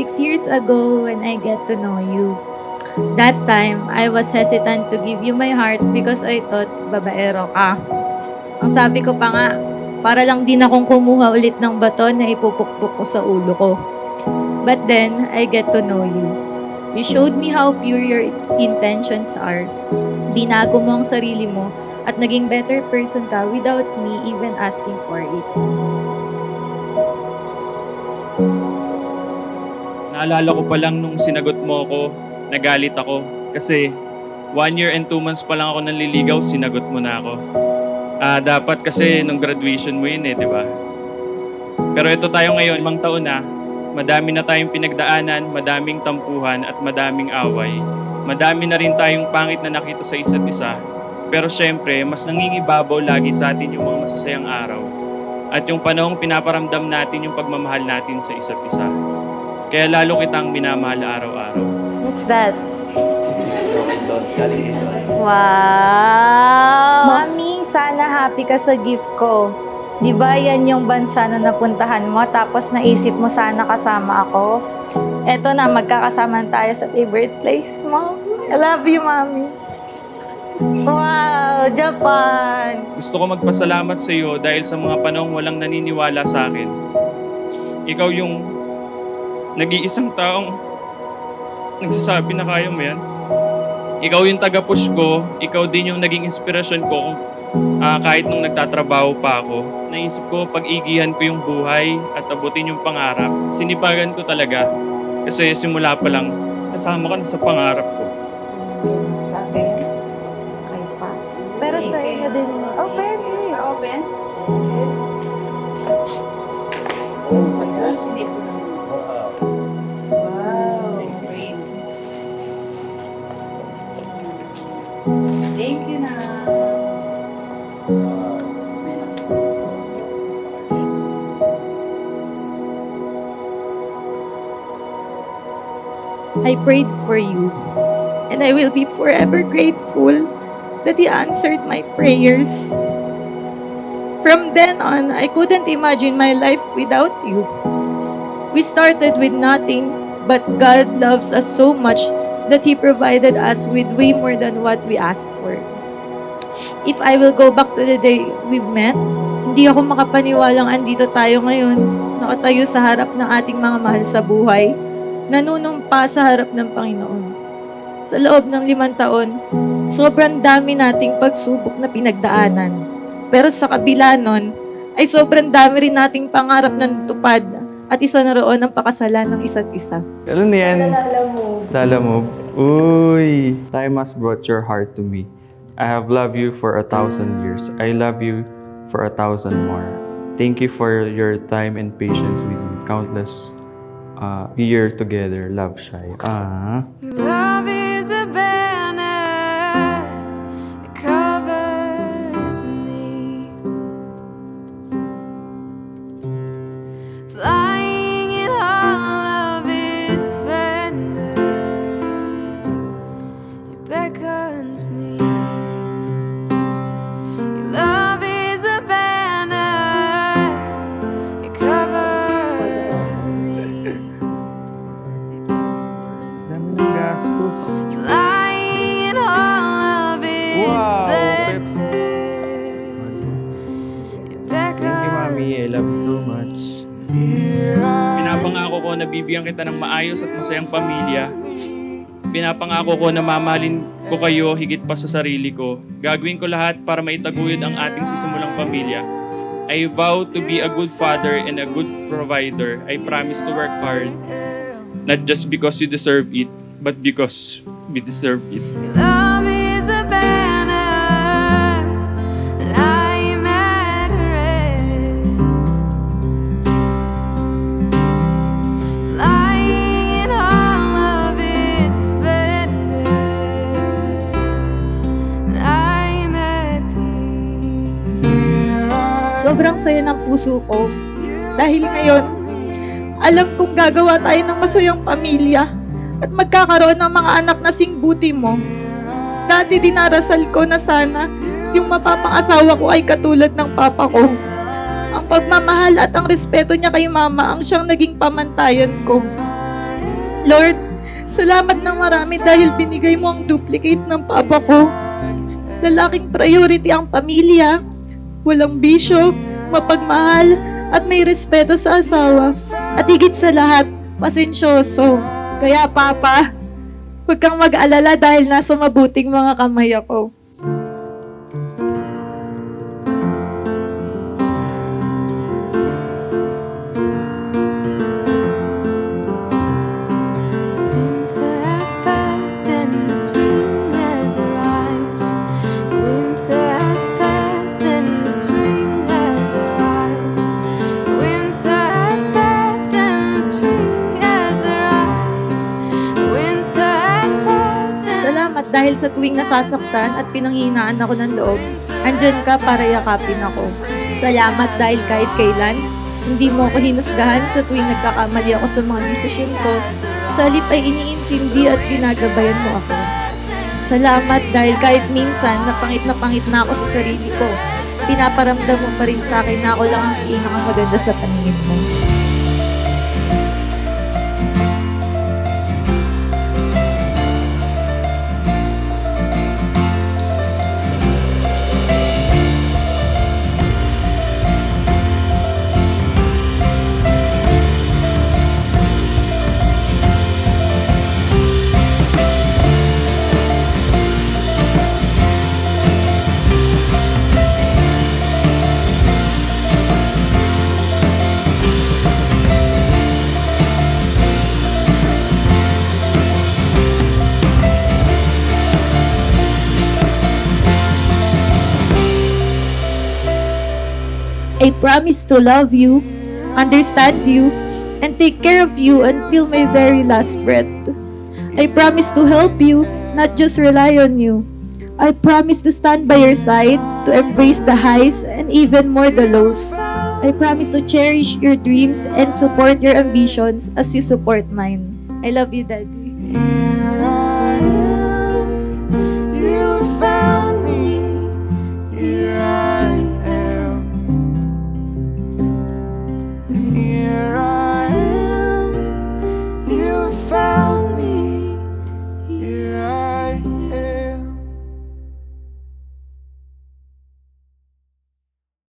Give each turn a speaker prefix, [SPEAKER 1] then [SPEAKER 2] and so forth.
[SPEAKER 1] 6 years ago when I get to know you. That time, I was hesitant to give you my heart because I thought babaero ka. Ang sabi ko pa nga, para lang din akong kumuha ulit ng baton na ipupukpok ko sa ulo ko. But then, I get to know you. You showed me how pure your intentions are. Binago mo ang sarili mo at naging better person ka without me even asking for it.
[SPEAKER 2] Naalala ko pa lang nung sinagot mo ako, nagalit ako. Kasi 1 year and 2 months pa lang ako nanliligaw, sinagot mo na ako. Dapat kasi nung graduation mo yun di ba? Pero ito tayo ngayon, 5 taon na, madami na tayong pinagdaanan, madaming tampuhan at madaming away. Madami na rin tayong pangit na nakita sa isa't isa. Pero syempre, mas nangingibabaw lagi sa atin yung mga masasayang araw. At yung panahong pinaparamdam natin yung pagmamahal natin sa isa't isa. Kaya lalo kitang minamahal araw-araw.
[SPEAKER 1] What's that?
[SPEAKER 3] Wow! Mami, sana happy ka sa gift ko. Di ba yan yung bansa na napuntahan mo tapos naisip mo sana kasama ako? Eto na, magkakasama tayo sa favorite place mo. I love you, Mami. Wow! Japan!
[SPEAKER 2] Gusto ko magpasalamat sa iyo dahil sa mga panahong walang naniniwala sa akin. Ikaw yung nag-iisang taong nagsasabi na kaya mo yan. Ikaw yung taga-push ko, ikaw din yung naging inspirasyon ko kahit nung nagtatrabaho pa ako. Naisip ko, pag-igihan ko yung buhay at abutin yung pangarap. Sinipagan ko talaga kasi simula pa lang, kasama ka na sa pangarap ko.
[SPEAKER 3] Sabi, okay pa. Pero sa iyo din, open eh.
[SPEAKER 4] Open?
[SPEAKER 3] Yes.
[SPEAKER 4] Wow. Great. Thank you na.
[SPEAKER 1] I prayed for you, and I will be forever grateful that He answered my prayers. From then on, I couldn't imagine my life without you. We started with nothing, but God loves us so much that He provided us with way more than what we asked for. If I will go back to the day we've met, hindi ako makapaniwalang andito tayo ngayon, nakatayo sa harap ng ating mga mahal sa buhay, nanunumpa sa harap ng Panginoon. Sa loob ng 5 taon, sobrang dami nating pagsubok na pinagdaanan. Pero sa kabila nun, ay sobrang dami rin nating pangarap na natupad at isa na roon ang pakasalan ng isa't isa.
[SPEAKER 5] Ano na yan?
[SPEAKER 3] Lala mo.
[SPEAKER 5] Uy! Time has brought your heart to me. I have loved you for 1,000 years. I love you for 1,000 more. Thank you for your time and patience with me. Countless year together. Love, Shai.
[SPEAKER 6] Love is a banner that covers me, flying in all of its splendor. It beckons me. Your love is a banner that covers me.
[SPEAKER 5] Dami ng gastos.
[SPEAKER 6] Flying in all of its
[SPEAKER 5] Wow,
[SPEAKER 6] splendor. It
[SPEAKER 5] Thank you, Mami. I love you so much.
[SPEAKER 2] Pinapangako ko na bibigyan kita ng maayos at masayang pamilya. Pinapangako ko na mamahalin ko kayo higit pa sa sarili ko. Gagawin ko lahat para maitaguyod ang ating sisimulang pamilya. I vow to be a good father and a good provider. I promise to work hard, not just because you deserve it, but because we deserve it.
[SPEAKER 6] Love is a banner and I'm at rest, flying in all of its splendor, and I'm at peace.
[SPEAKER 1] Sobrang saya ng puso ko. Dahil ngayon, alam kong gagawa tayo ng masayang pamilya at magkakaroon ng mga anak na singbuti mo. Dati dinarasal ko na sana yung mapapangasawa ko ay katulad ng papa ko. Ang pagmamahal at ang respeto niya kay mama ang siyang naging pamantayan ko. Lord, salamat ng marami dahil binigay mo ang duplicate ng papa ko. Lalaking priority ang pamilya, walang bisyo, mapagmahal, at may respeto sa asawa. At higit sa lahat, pasensyoso. Kaya Papa, huwag kang mag-alala dahil nasa mabuting mga kamay ako.
[SPEAKER 6] Winter has passed and the spring has arrived. Winter has passed and the spring has arrived. Winter has passed and the spring has arrived. Winter has passed and
[SPEAKER 1] Salamat dahil sa tuwing nasasaktan at pinanghihinaan ako ng loob, andyan ka para yakapin ako. Salamat dahil kahit kailan, hindi mo ako hinusgahan sa tuwing nagkakamali ako sa mga desisyon ko. Sa halip ay iniintindi at ginagabayan mo ako. Salamat dahil kahit minsan napangit na ako sa sarili ko, pinaparamdam mo pa rin sa akin na ako lang ang pinakamaganda sa paningin mo. I promise to love you, understand you, and take care of you until my very last breath. I promise to help you, not just rely on you. I promise to stand by your side, to embrace the highs and even more the lows. I promise to cherish your dreams and support your ambitions as you support mine. I love you, Daddy.